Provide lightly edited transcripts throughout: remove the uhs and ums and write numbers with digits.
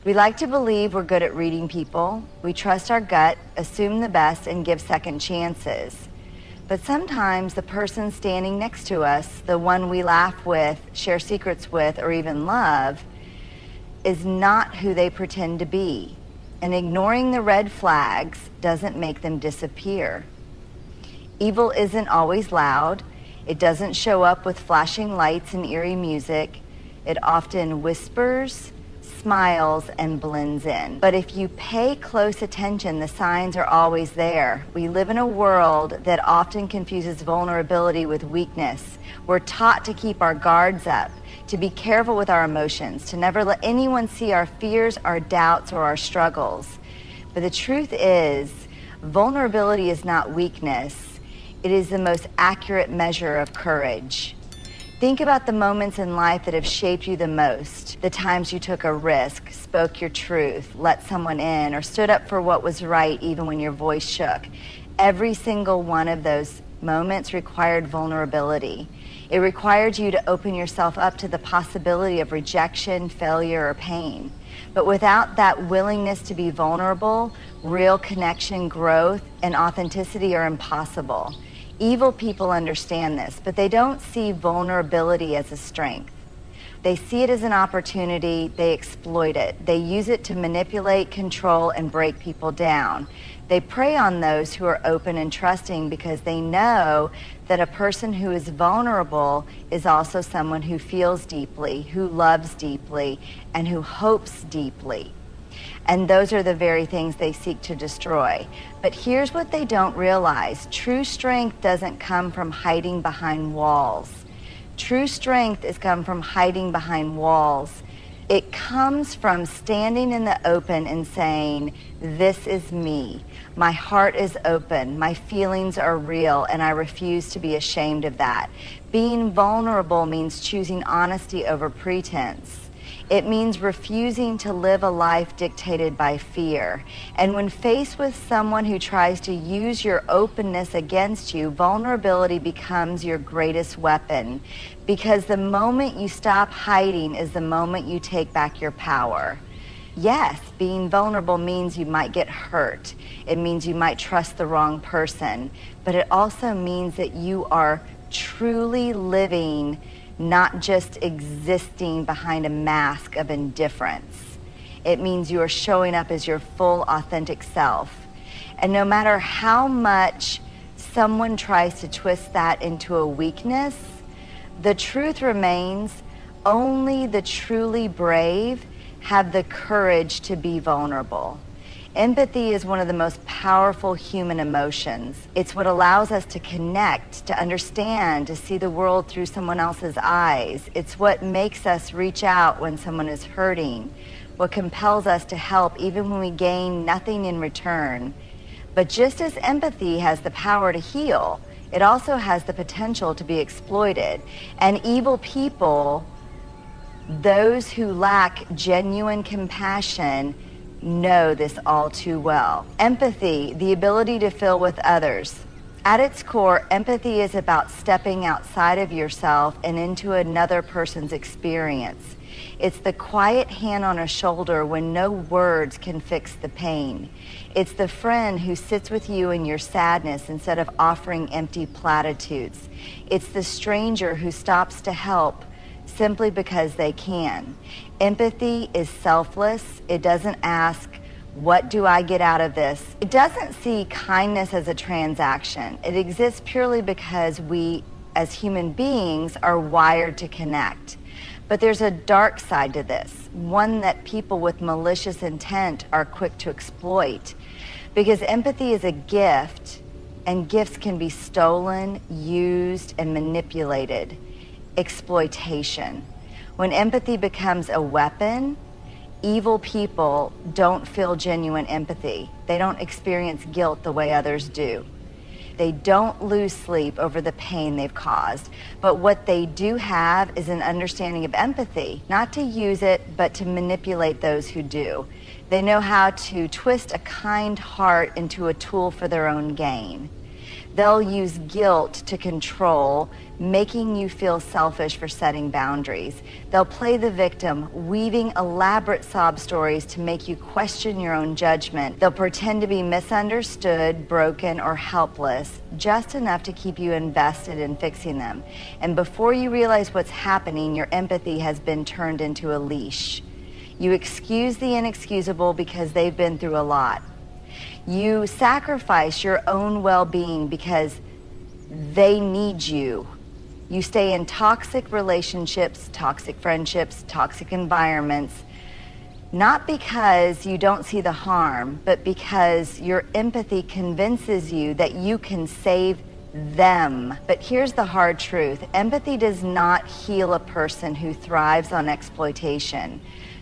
We like to believe we're good at reading people. We trust our gut, assume the best, and give second chances. But sometimes the person standing next to us, the one we laugh with, share secrets with, or even love, is not who they pretend to be. And ignoring the red flags doesn't make them disappear. Evil isn't always loud. It doesn't show up with flashing lights and eerie music. It often whispers, smiles, and blends in. But if you pay close attention, the signs are always there. We live in a world that often confuses vulnerability with weakness. We're taught to keep our guards up, to be careful with our emotions, to never let anyone see our fears, our doubts, or our struggles. But the truth is, vulnerability is not weakness. It is the most accurate measure of courage. Think about the moments in life that have shaped you the most, the times you took a risk, spoke your truth, let someone in, or stood up for what was right even when your voice shook. Every single one of those moments required vulnerability. It required you to open yourself up to the possibility of rejection, failure, or pain. But without that willingness to be vulnerable, real connection, growth, and authenticity are impossible. Evil people understand this, but they don't see vulnerability as a strength. They see it as an opportunity, they exploit it. They use it to manipulate, control, and break people down. They prey on those who are open and trusting because they know that a person who is vulnerable is also someone who feels deeply, who loves deeply, and who hopes deeply. And those are the very things they seek to destroy. But here's what they don't realize. True strength doesn't come from hiding behind walls. True strength is come from hiding behind walls. It comes from standing in the open and saying, this is me. My heart is open. My feelings are real, and I refuse to be ashamed of that. Being vulnerable means choosing honesty over pretense. It means refusing to live a life dictated by fear. And when faced with someone who tries to use your openness against you, vulnerability becomes your greatest weapon. Because the moment you stop hiding is the moment you take back your power. Yes, being vulnerable means you might get hurt. It means you might trust the wrong person. But it also means that you are truly living, not just existing behind a mask of indifference. It means you are showing up as your full, authentic self. And no matter how much someone tries to twist that into a weakness, the truth remains only the truly brave have the courage to be vulnerable. Empathy is one of the most powerful human emotions. It's what allows us to connect, to understand, to see the world through someone else's eyes. It's what makes us reach out when someone is hurting, what compels us to help even when we gain nothing in return. But just as empathy has the power to heal, it also has the potential to be exploited. And evil people, those who lack genuine compassion, know this all too well. Empathy, the ability to feel with others. At its core, empathy is about stepping outside of yourself and into another person's experience. It's the quiet hand on a shoulder when no words can fix the pain. It's the friend who sits with you in your sadness instead of offering empty platitudes. It's the stranger who stops to help simply because they can. Empathy is selfless. It doesn't ask, what do I get out of this? It doesn't see kindness as a transaction. It exists purely because we, as human beings, are wired to connect. But there's a dark side to this, one that people with malicious intent are quick to exploit. Because empathy is a gift, and gifts can be stolen, used, and manipulated. Exploitation. When empathy becomes a weapon, evil people don't feel genuine empathy. They don't experience guilt the way others do. They don't lose sleep over the pain they've caused. But what they do have is an understanding of empathy, not to use it, but to manipulate those who do. They know how to twist a kind heart into a tool for their own gain. They'll use guilt to control, making you feel selfish for setting boundaries. They'll play the victim, weaving elaborate sob stories to make you question your own judgment. They'll pretend to be misunderstood, broken, or helpless, just enough to keep you invested in fixing them. And before you realize what's happening, your empathy has been turned into a leash. You excuse the inexcusable because they've been through a lot. You sacrifice your own well-being because they need you. You stay in toxic relationships, toxic friendships, toxic environments, not because you don't see the harm, but because your empathy convinces you that you can save them. But here's the hard truth. Empathy does not heal a person who thrives on exploitation.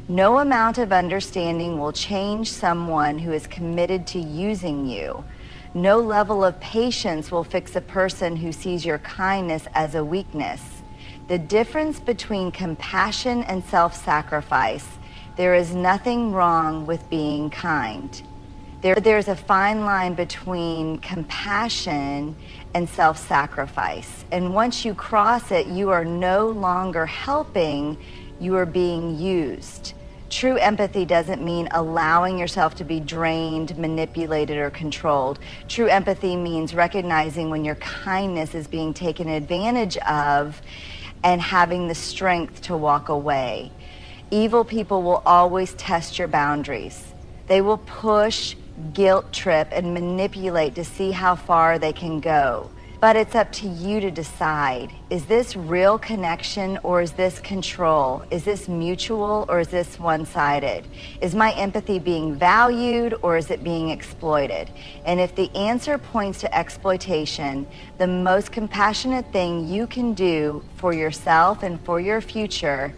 No amount of understanding will change someone who is committed to using you. No level of patience will fix a person who sees your kindness as a weakness. The difference between compassion and self-sacrifice, there is nothing wrong with being kind. There's a fine line between compassion and self-sacrifice. And once you cross it, you are no longer helping, you are being used. True empathy doesn't mean allowing yourself to be drained, manipulated, or controlled. True empathy means recognizing when your kindness is being taken advantage of and having the strength to walk away. Evil people will always test your boundaries. They will push, guilt trip, and manipulate to see how far they can go. But it's up to you to decide, is this real connection or is this control? Is this mutual or is this one-sided? Is my empathy being valued or is it being exploited? And if the answer points to exploitation, the most compassionate thing you can do for yourself and for your future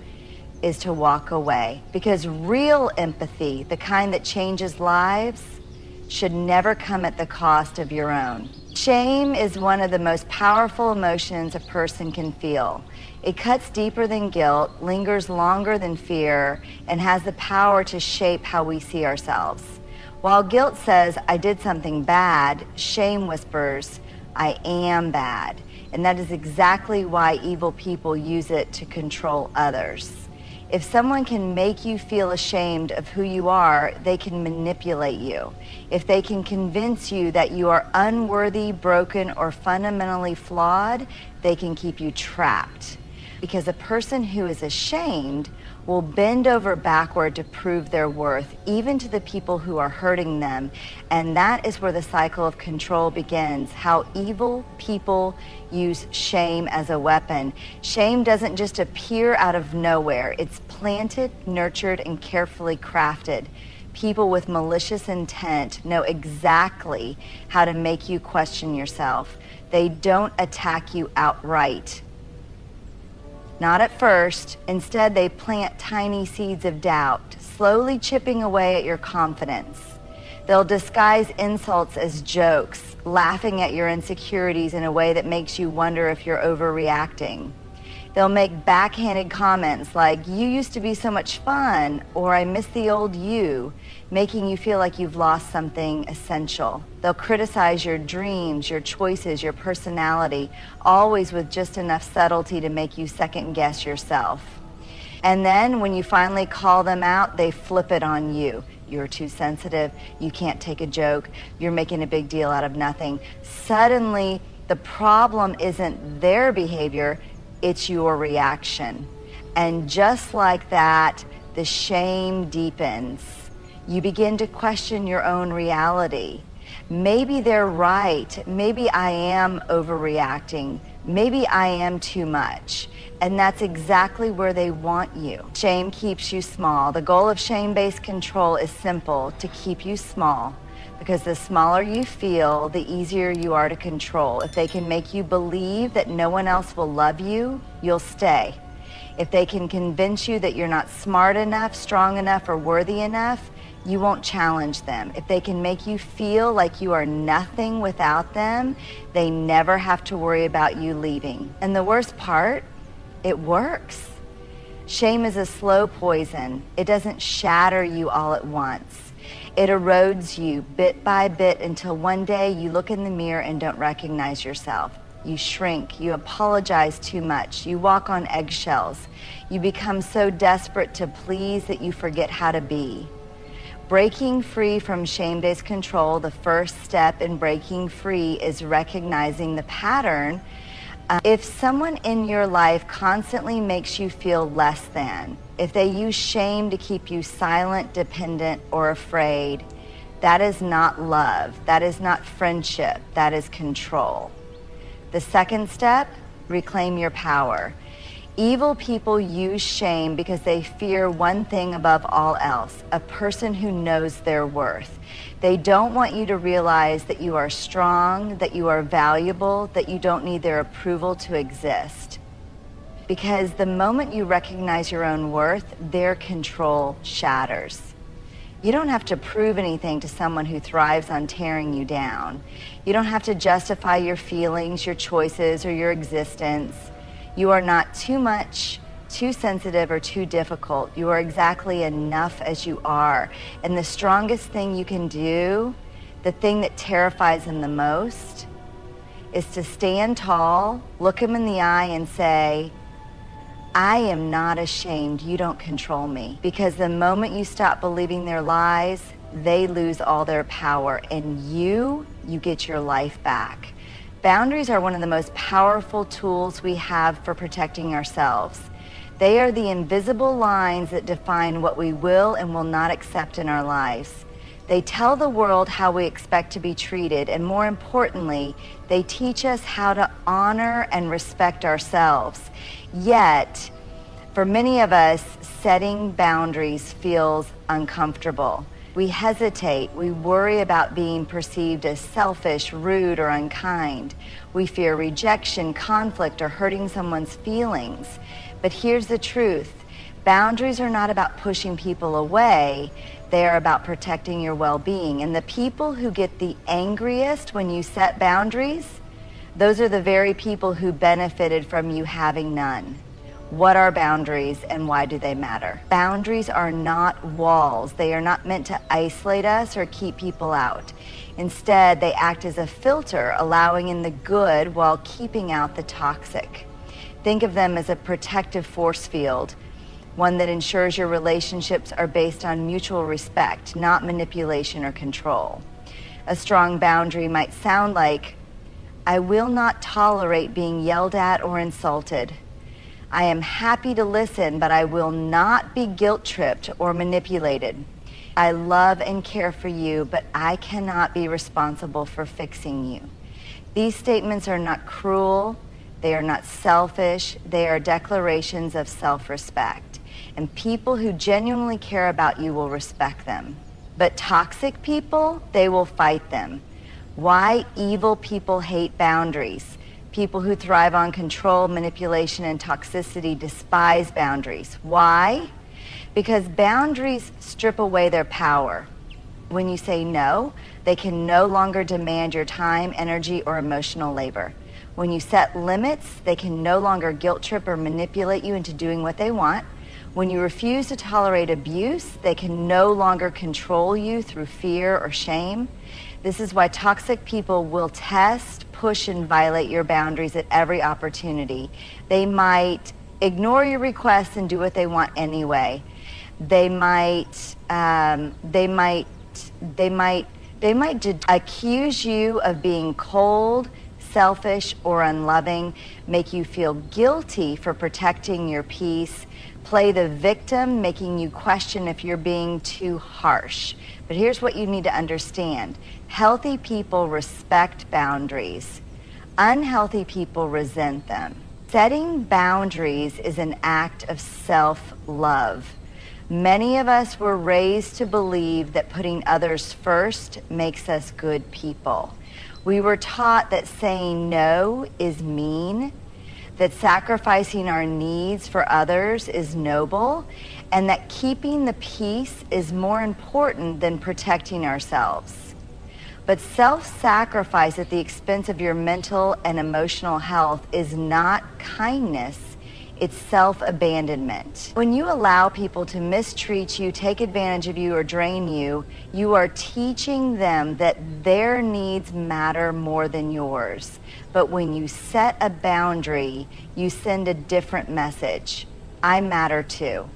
is to walk away. Because real empathy, the kind that changes lives, should never come at the cost of your own. Shame is one of the most powerful emotions a person can feel. It cuts deeper than guilt, lingers longer than fear, and has the power to shape how we see ourselves. While guilt says, I did something bad, shame whispers, I am bad. And that is exactly why evil people use it to control others. If someone can make you feel ashamed of who you are, they can manipulate you. If they can convince you that you are unworthy, broken, or fundamentally flawed, they can keep you trapped. Because a person who is ashamed will bend over backward to prove their worth, even to the people who are hurting them. And that is where the cycle of control begins, how evil people use shame as a weapon. Shame doesn't just appear out of nowhere. It's planted, nurtured, and carefully crafted. People with malicious intent know exactly how to make you question yourself. They don't attack you outright. Not at first. Instead, they plant tiny seeds of doubt, slowly chipping away at your confidence. They'll disguise insults as jokes, laughing at your insecurities in a way that makes you wonder if you're overreacting. They'll make backhanded comments like, you used to be so much fun, or I miss the old you, making you feel like you've lost something essential. They'll criticize your dreams, your choices, your personality, always with just enough subtlety to make you second guess yourself. And then when you finally call them out, they flip it on you. You're too sensitive, you can't take a joke, you're making a big deal out of nothing. Suddenly, the problem isn't their behavior, it's your reaction. And just like that, the shame deepens. You begin to question your own reality. Maybe they're right. Maybe I am overreacting. Maybe I am too much. And that's exactly where they want you. Shame keeps you small. The goal of shame-based control is simple, to keep you small. Because the smaller you feel, the easier you are to control. If they can make you believe that no one else will love you, you'll stay. If they can convince you that you're not smart enough, strong enough, or worthy enough, you won't challenge them. If they can make you feel like you are nothing without them, they never have to worry about you leaving. And the worst part, it works. Shame is a slow poison. It doesn't shatter you all at once. It erodes you bit by bit until one day you look in the mirror and don't recognize yourself. You shrink, you apologize too much, you walk on eggshells. You become so desperate to please that you forget how to be. Breaking free from shame-based control, the first step in breaking free is recognizing the pattern. If someone in your life constantly makes you feel less than, if they use shame to keep you silent, dependent, or afraid, that is not love. That is not friendship. That is control. The second step, reclaim your power. Evil people use shame because they fear one thing above all else, a person who knows their worth. They don't want you to realize that you are strong, that you are valuable, that you don't need their approval to exist. Because the moment you recognize your own worth, their control shatters. You don't have to prove anything to someone who thrives on tearing you down. You don't have to justify your feelings, your choices, or your existence. You are not too much, too sensitive, or too difficult. You are exactly enough as you are. And the strongest thing you can do, the thing that terrifies them the most, is to stand tall, look them in the eye and say, I am not ashamed. You don't control me. Because the moment you stop believing their lies, they lose all their power, and you get your life back. Boundaries are one of the most powerful tools we have for protecting ourselves. They are the invisible lines that define what we will and will not accept in our lives. They tell the world how we expect to be treated, and more importantly, they teach us how to honor and respect ourselves. Yet, for many of us, setting boundaries feels uncomfortable. We hesitate, we worry about being perceived as selfish, rude, or unkind. We fear rejection, conflict, or hurting someone's feelings. But here's the truth. Boundaries are not about pushing people away. They are about protecting your well-being. And the people who get the angriest when you set boundaries, those are the very people who benefited from you having none. What are boundaries and why do they matter? Boundaries are not walls. They are not meant to isolate us or keep people out. Instead, they act as a filter, allowing in the good while keeping out the toxic. Think of them as a protective force field, one that ensures your relationships are based on mutual respect, not manipulation or control. A strong boundary might sound like, I will not tolerate being yelled at or insulted. I am happy to listen, but I will not be guilt-tripped or manipulated. I love and care for you, but I cannot be responsible for fixing you. These statements are not cruel, they are not selfish, they are declarations of self-respect. And people who genuinely care about you will respect them. But toxic people, they will fight them. Why evil people hate boundaries? People who thrive on control, manipulation, and toxicity despise boundaries. Why? Because boundaries strip away their power. When you say no, they can no longer demand your time, energy, or emotional labor. When you set limits, they can no longer guilt trip or manipulate you into doing what they want. When you refuse to tolerate abuse, they can no longer control you through fear or shame. This is why toxic people will test, push, and violate your boundaries at every opportunity. They might ignore your requests and do what they want anyway. They might accuse you of being cold, selfish, or unloving, make you feel guilty for protecting your peace, play the victim, making you question if you're being too harsh. But here's what you need to understand. Healthy people respect boundaries. Unhealthy people resent them. Setting boundaries is an act of self-love. Many of us were raised to believe that putting others first makes us good people. We were taught that saying no is mean, that sacrificing our needs for others is noble, and that keeping the peace is more important than protecting ourselves. But self-sacrifice at the expense of your mental and emotional health is not kindness, It's self-abandonment. When you allow people to mistreat you, take advantage of you, or drain you, you are teaching them that their needs matter more than yours. But when you set a boundary, you send a different message. I matter too.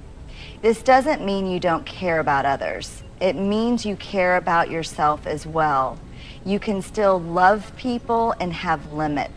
This doesn't mean you don't care about others. It means you care about yourself as well. You can still love people and have limits.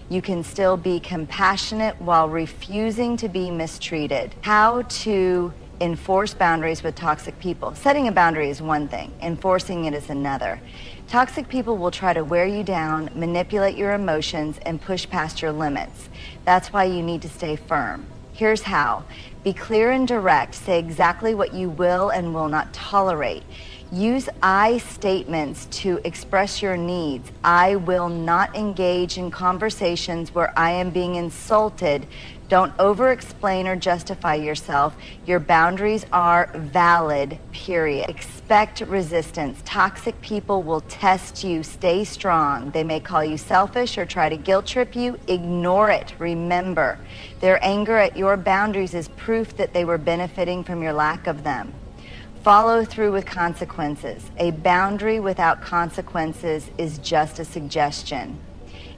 You can still be compassionate while refusing to be mistreated. How to enforce boundaries with toxic people. Setting a boundary is one thing, enforcing it is another. Toxic people will try to wear you down, manipulate your emotions, and push past your limits. That's why you need to stay firm. Here's how. Be clear and direct. Say exactly what you will and will not tolerate. Use I statements to express your needs. I will not engage in conversations where I am being insulted. Don't over-explain or justify yourself. Your boundaries are valid, period. Expect resistance. Toxic people will test you. Stay strong. They may call you selfish or try to guilt trip you. Ignore it. Remember, their anger at your boundaries is proof that they were benefiting from your lack of them. Follow through with consequences. A boundary without consequences is just a suggestion.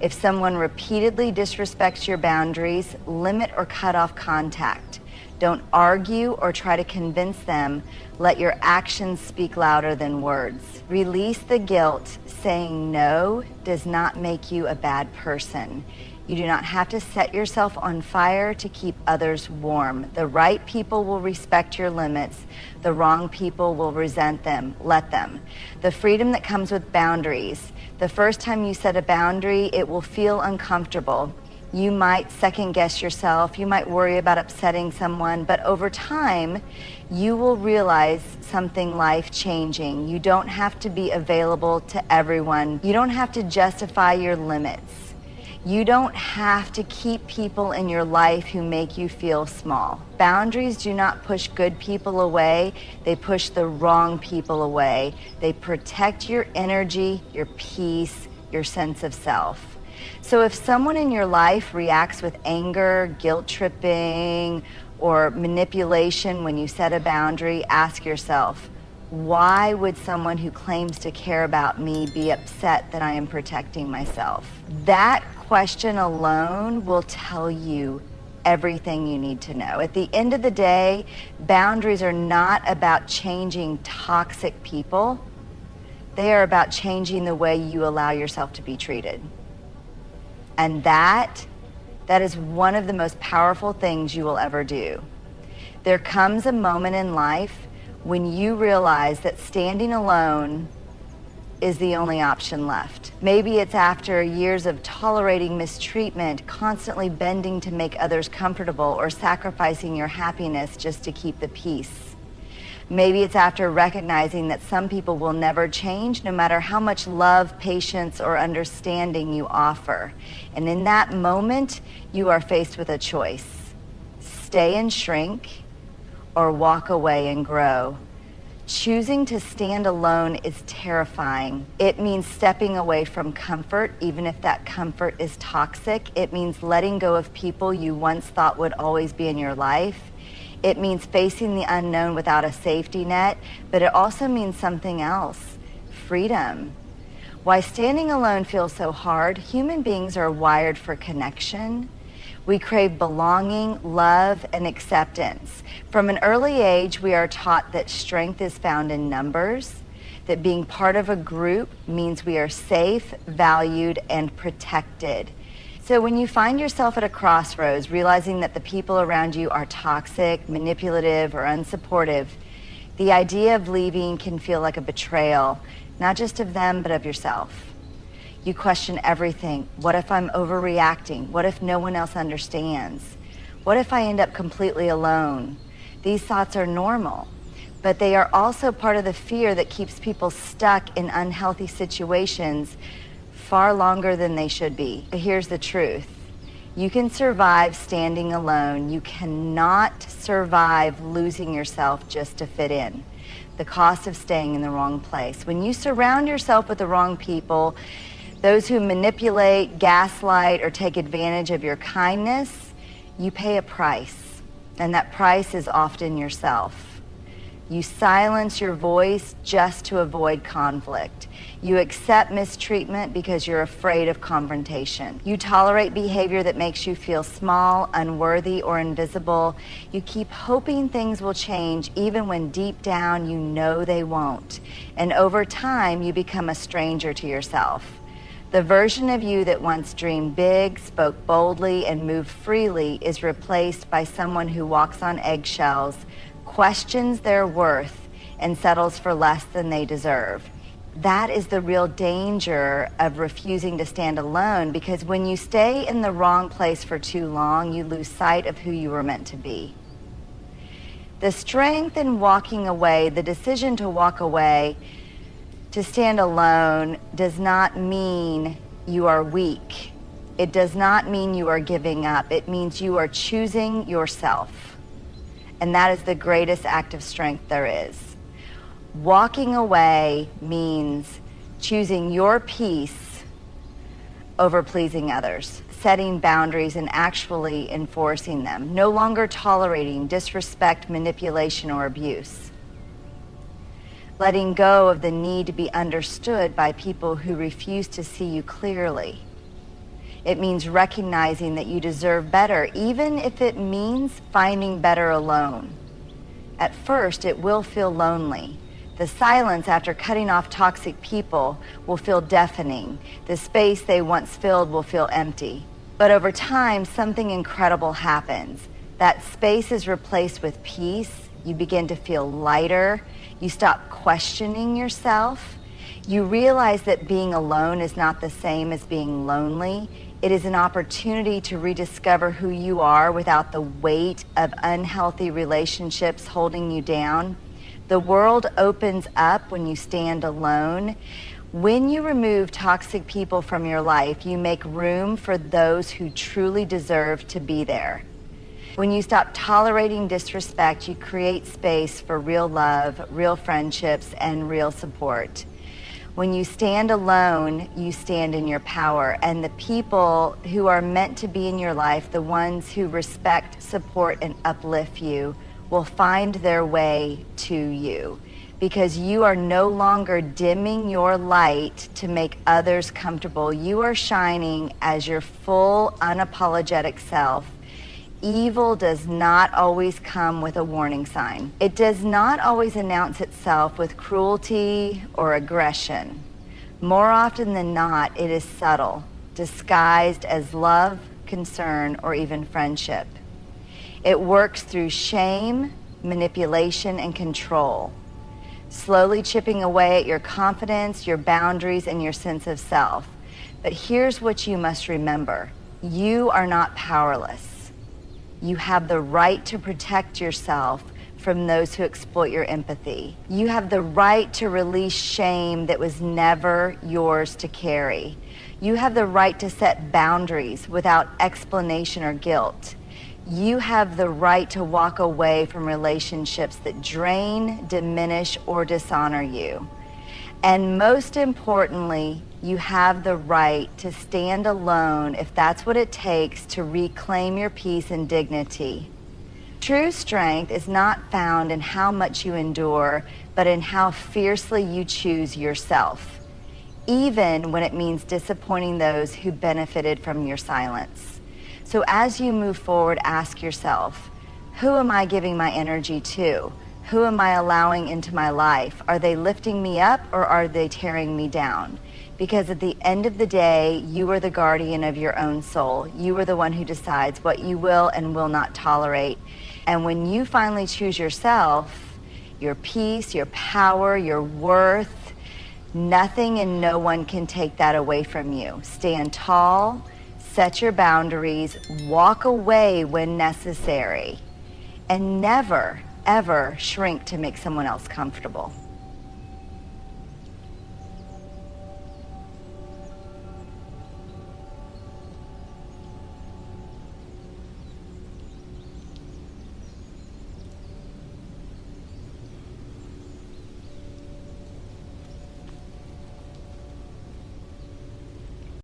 If someone repeatedly disrespects your boundaries, limit or cut off contact. Don't argue or try to convince them. Let your actions speak louder than words. Release the guilt. Saying no does not make you a bad person. You do not have to set yourself on fire to keep others warm. The right people will respect your limits. The wrong people will resent them. Let them. The freedom that comes with boundaries. The first time you set a boundary, it will feel uncomfortable. You might second guess yourself. You might worry about upsetting someone, but over time, you will realize something life-changing. You don't have to be available to everyone. You don't have to justify your limits. You don't have to keep people in your life who make you feel small. Boundaries do not push good people away. They push the wrong people away. They protect your energy, your peace, your sense of self. So if someone in your life reacts with anger, guilt tripping, or manipulation when you set a boundary, ask yourself, why would someone who claims to care about me be upset that I am protecting myself? That question alone will tell you everything you need to know. At the end of the day, boundaries are not about changing toxic people. They are about changing the way you allow yourself to be treated. And that is one of the most powerful things you will ever do. There comes a moment in life when you realize that standing alone is the only option left. Maybe it's after years of tolerating mistreatment, constantly bending to make others comfortable, or sacrificing your happiness just to keep the peace. Maybe it's after recognizing that some people will never change, no matter how much love, patience, or understanding you offer. And in that moment, you are faced with a choice. Stay and shrink, or walk away and grow. Choosing to stand alone is terrifying. It means stepping away from comfort, even if that comfort is toxic. It means letting go of people you once thought would always be in your life. It means facing the unknown without a safety net, but it also means something else, freedom. Why standing alone feels so hard? Human beings are wired for connection. We crave belonging, love, and acceptance. From an early age, we are taught that strength is found in numbers, that being part of a group means we are safe, valued, and protected. So when you find yourself at a crossroads, realizing that the people around you are toxic, manipulative, or unsupportive, the idea of leaving can feel like a betrayal, not just of them, but of yourself. You question everything. What if I'm overreacting? What if no one else understands? What if I end up completely alone? These thoughts are normal, but they are also part of the fear that keeps people stuck in unhealthy situations far longer than they should be. But here's the truth. You can survive standing alone. You cannot survive losing yourself just to fit in. The cost of staying in the wrong place. When you surround yourself with the wrong people, those who manipulate, gaslight, or take advantage of your kindness, you pay a price, and that price is often yourself. You silence your voice just to avoid conflict. You accept mistreatment because you're afraid of confrontation. You tolerate behavior that makes you feel small, unworthy, or invisible. You keep hoping things will change even when deep down you know they won't. And over time, you become a stranger to yourself. The version of you that once dreamed big, spoke boldly, and moved freely is replaced by someone who walks on eggshells, questions their worth, and settles for less than they deserve. That is the real danger of refusing to stand alone, because when you stay in the wrong place for too long, you lose sight of who you were meant to be. The strength in walking away, the decision to walk away, to stand alone, does not mean you are weak. It does not mean you are giving up. It means you are choosing yourself. And that is the greatest act of strength there is. Walking away means choosing your peace over pleasing others, setting boundaries and actually enforcing them, no longer tolerating disrespect, manipulation, or abuse. Letting go of the need to be understood by people who refuse to see you clearly. It means recognizing that you deserve better, even if it means finding better alone. At first, it will feel lonely. The silence after cutting off toxic people will feel deafening. The space they once filled will feel empty. But over time, something incredible happens. That space is replaced with peace. You begin to feel lighter. You stop questioning yourself. You realize that being alone is not the same as being lonely. It is an opportunity to rediscover who you are without the weight of unhealthy relationships holding you down. The world opens up when you stand alone. When you remove toxic people from your life, you make room for those who truly deserve to be there. When you stop tolerating disrespect, you create space for real love, real friendships, and real support. When you stand alone, you stand in your power, and the people who are meant to be in your life, the ones who respect, support, and uplift you, will find their way to you, because you are no longer dimming your light to make others comfortable. You are shining as your full, unapologetic self. Evil does not always come with a warning sign. It does not always announce itself with cruelty or aggression. More often than not, it is subtle, disguised as love, concern, or even friendship. It works through shame, manipulation, and control, slowly chipping away at your confidence, your boundaries, and your sense of self. But here's what you must remember. You are not powerless. You have the right to protect yourself from those who exploit your empathy. You have the right to release shame that was never yours to carry. You have the right to set boundaries without explanation or guilt. You have the right to walk away from relationships that drain, diminish, or dishonor you. And most importantly, you have the right to stand alone if that's what it takes to reclaim your peace and dignity. True strength is not found in how much you endure, but in how fiercely you choose yourself, even when it means disappointing those who benefited from your silence. So as you move forward, ask yourself, who am I giving my energy to? Who am I allowing into my life? Are they lifting me up or are they tearing me down? Because at the end of the day, you are the guardian of your own soul. You are the one who decides what you will and will not tolerate. And when you finally choose yourself, your peace, your power, your worth, nothing and no one can take that away from you. Stand tall, set your boundaries, walk away when necessary, and never, ever shrink to make someone else comfortable.